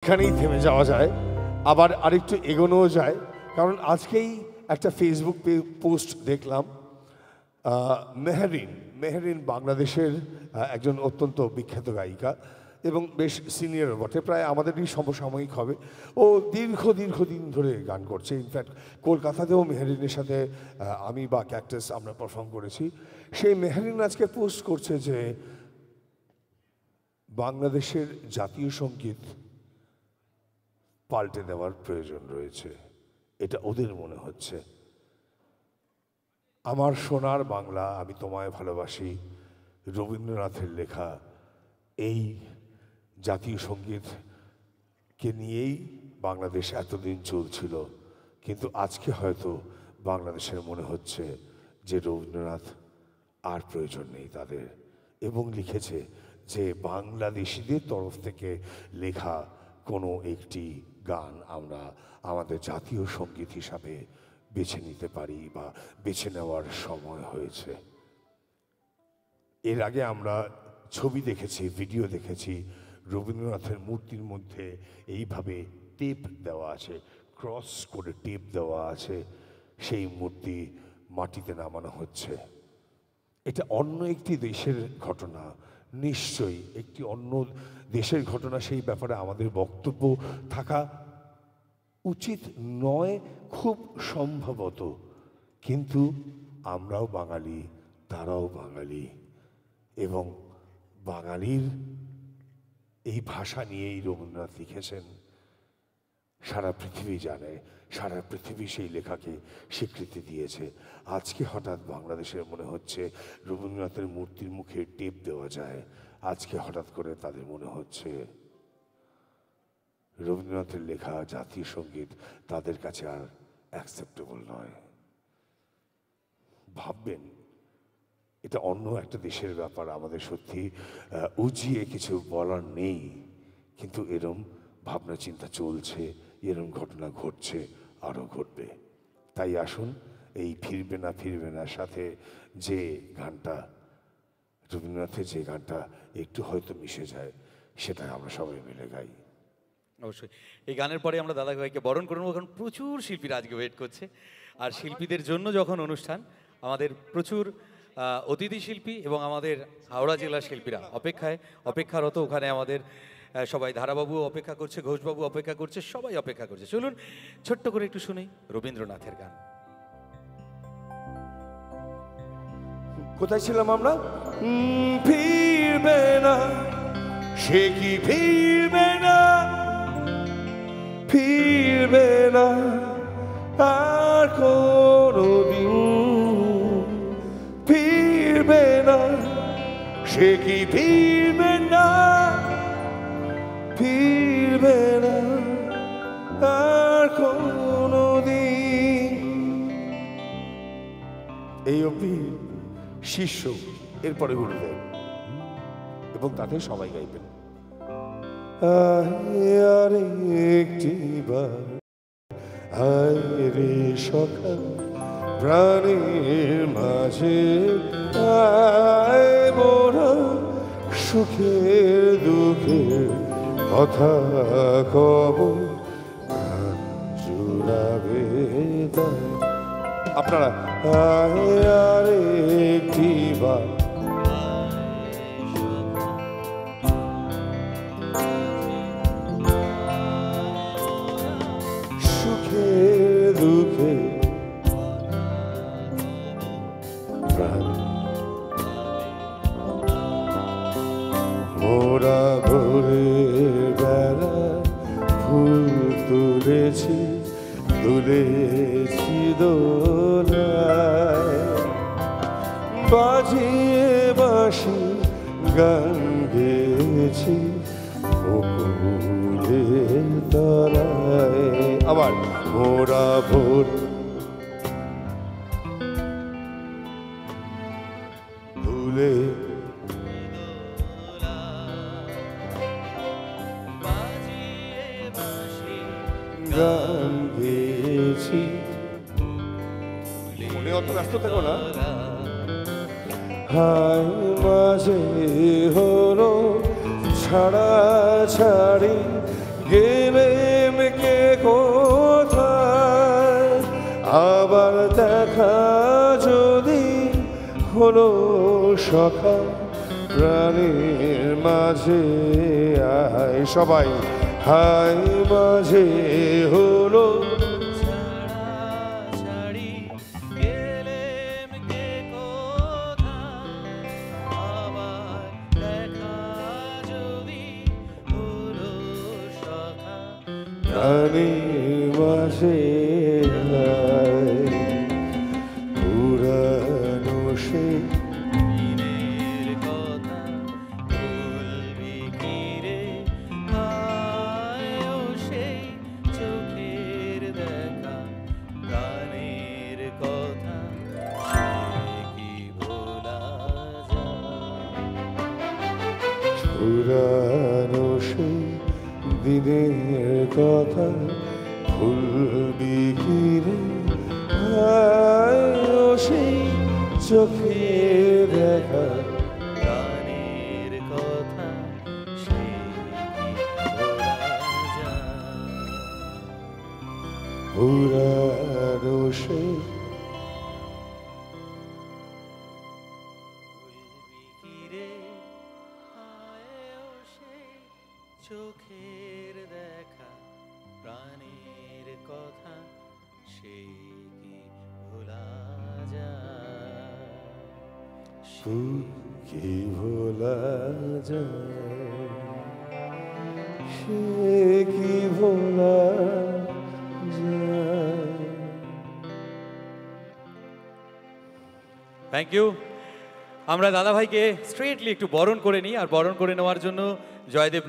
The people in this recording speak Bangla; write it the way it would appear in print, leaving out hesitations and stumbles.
এখানেই থেমে যাওয়া যায়, আবার আরেকটু এগোনোও যায়। কারণ আজকেই একটা ফেসবুক পোস্ট দেখলাম, মেহরিন বাংলাদেশের একজন অত্যন্ত বিখ্যাত গায়িকা এবং বেশ সিনিয়র বটে, প্রায় আমাদেরই সমসাময়িক হবে। ও দীর্ঘদিন ধরে গান করছে। ইনফ্যাক্ট কলকাতাতেও মেহরিনের সাথে আমি বা ক্যাকটাস আমরা পারফর্ম করেছি। সেই মেহরিন আজকে পোস্ট করছে যে বাংলাদেশের জাতীয় সঙ্গীত পাল্টে দেওয়ার প্রয়োজন রয়েছে, এটা ওদের মনে হচ্ছে। আমার সোনার বাংলা আমি তোমায় ভালোবাসি রবীন্দ্রনাথের লেখা এই জাতীয় সঙ্গীতকে নিয়েই বাংলাদেশ এতদিন চলছিল, কিন্তু আজকে হয়তো বাংলাদেশের মনে হচ্ছে যে রবীন্দ্রনাথ আর প্রয়োজন নেই তাদের, এবং লিখেছে যে বাংলাদেশিদের তরফ থেকে লেখা কোনো একটি গান আমরা আমাদের জাতীয় সঙ্গীত হিসাবে বেছে নিতে পারি বা বেছে নেওয়ার সময় হয়েছে। এর আগে আমরা ছবি দেখেছি, ভিডিও দেখেছি, রবীন্দ্রনাথের মূর্তির মধ্যে এইভাবে টেপ দেওয়া আছে, ক্রস করে টেপ দেওয়া আছে, সেই মূর্তি মাটিতে নামানো হচ্ছে। এটা অন্য একটি দেশের ঘটনা, নিশ্চয়ই একটি অন্য দেশের ঘটনা, সেই ব্যাপারে আমাদের বক্তব্য থাকা উচিত নয় খুব সম্ভবত, কিন্তু আমরাও বাঙালি, তারাও বাঙালি, এবং বাঙালির এই ভাষা নিয়েই রবীন্দ্রনাথ লিখেছেন। সারা পৃথিবী জানে, সারা পৃথিবী সেই লেখাকে স্বীকৃতি দিয়েছে। আজকে হঠাৎ বাংলাদেশের মনে হচ্ছে রবীন্দ্রনাথের মূর্তির মুখে টেপ দেওয়া যায়, আজকে হঠাৎ করে তাদের মনে হচ্ছে রবীন্দ্রনাথের লেখা জাতীয় সঙ্গীত তাদের কাছে আর অ্যাকসেপ্টেবল নয়। ভাববেন, এটা অন্য একটা দেশের ব্যাপার, আমাদের সত্যি উজিয়ে কিছু বলার নেই, কিন্তু এরম ভাবনা চিন্তা চলছে, এরম ঘটনা ঘটছে, আরও ঘটবে। তাই আসুন এই ফিরবে না সাথে যে গানটা, রবীন্দ্রনাথের যে গানটা একটু হয়তো মিশে যায়, সেটা আমরা সবাই মিলে গাই। অবশ্যই এই গানের পরে আমরা দাদা ভাইকে বরণ করবো, কারণ প্রচুর শিল্পীরা আজকে ওয়েট করছে। আর শিল্পীদের জন্য যখন অনুষ্ঠান, আমাদের প্রচুর অতিথি শিল্পী এবং আমাদের হাওড়া জেলার শিল্পীরা অপেক্ষারত। ওখানে আমাদের সবাই, ধারাবাবু অপেক্ষা করছে, ঘোষবাবু অপেক্ষা করছে, সবাই অপেক্ষা করছে। চলুন ছোট্ট করে একটু শুনি রবীন্দ্রনাথের গান। কোথায় ছিলাম আমরা? ফিরবে না, সে কি ফিরবে না, ফিরবে না আর কোনদিন, ফিরবে না, সে কি ফিরবে না, ফিরবে না আর কোনদিন। এই অবধি শিষ্য, এরপরে গুরুদেব, এবং তাতে সবাই গাইবেন। আর একটি বার আয় রে সখা প্রাণের মাঝে, আয় মোরা সুখের দুঃখের কথা কব, গান জুড়াবে তাই। আপনারা আয় আর একটি বার, দুঃখে প্রাণ মোরা ভোরের বেলা ফুল তুলেছি দোলায়, বাজিয়ে বাঁশি গান গেয়েছি বকুলের তলায়। আবার মোরা ভোর ভুলে গান গেয়েছি। মনে অত ব্যস্ত থাকো না। হায় মাঝে হলো ছাড়া ছাড়ি গেলেম কে কোথায়, আবার দেখা যদি হলো সখা প্রাণের মাঝে আয়, সবাই হায় মাঝে হলো ছাড়াছাড়ি গেলেম কে কোথায়, আবার দেখা যদি হলো সখা প্রাণের মাঝে আয়, পুরানো সেই দিনের কথা বলবি কি রে, হায় ও সেই চোখের দেখা প্রাণের কথা, সে কি ভোলা যায়? পুরানো সেই দিনের কথা ভুলবি কি রে, হায় ও সেই চোখে দেখা প্রাণের কথা, সে কি ভোলা যায়? পুরানো সেই ভুলবি কি রে, হায় ও সেই চোখের দেখা প্রাণের কথা, সে কি ভোলা যায়? কি ভোলা যায়, সে কি ভোলা যায়। Thank you. আমরা দাদাভাইকে স্ট্রেটলি একটু বরণ করে নিই, আর বরণ করে নেওয়ার জন্য জয়দেব